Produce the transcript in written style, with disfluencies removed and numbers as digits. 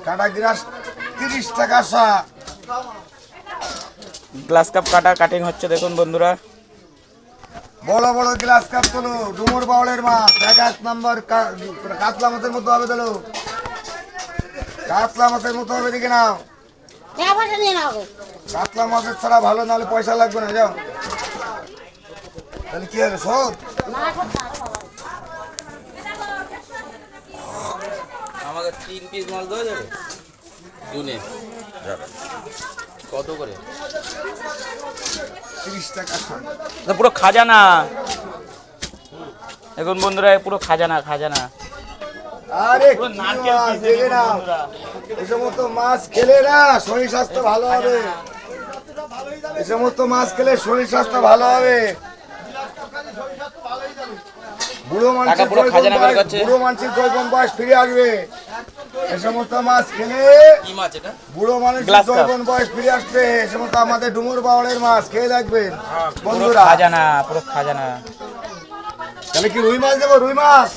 কাটা গ্লাস 30 টাকা শা। গ্লাস কাপ কাটা কাটিং হচ্ছে দেখুন বন্ধুরা। বড় বড় গ্লাস কাপ তোলো, ডুমুর বাউলের মাছ 1 নম্বর কাতলা মাছের মতো হবে তোলো, কাতলা মাছের মতো হবে দেখে নাও। কাতলা মাছের ছাড়া ভালো, নাহলে পয়সা লাগবে না। যাও তাহলে কি হবে শোধ। আমাকে 3 পিস মাল দেওয়া যাবে জুনে যাবে কত করে? 30 টাকা শা। তো পুরো খাজানা দেখুন বন্ধুরা, পুরো খাজানা খাজানা। আরে পুরো কি নারকেল মাছ পিস দেখে দেখুন নাও। বন্ধুরা। এই সমস্ত মাছ খেলে না শরীর স্বাস্থ্য ভালো হবে। এই সমস্ত মাছ খেলে শরীর স্বাস্থ্য ভালো হবে। বুড়ো টাকা পুরো খাজানা বের করছে। বুড়ো মানুষের জৈবন বয়স ফিরে আসবে। এই সমস্ত মাছ খেলে কি মাছ এটা? বুড়ো মানুষের গ্লাস কাপ। জৈবন বয়স ফিরে আসবে। এই সমস্ত আমাদের ডুমুর বাউলের মাছ খেয়ে দেখবেন পুরো বন্ধুরা। খাজানা পুরো খাজানা। তাহলে কি রুই মাছ দেবো? রুই মাছ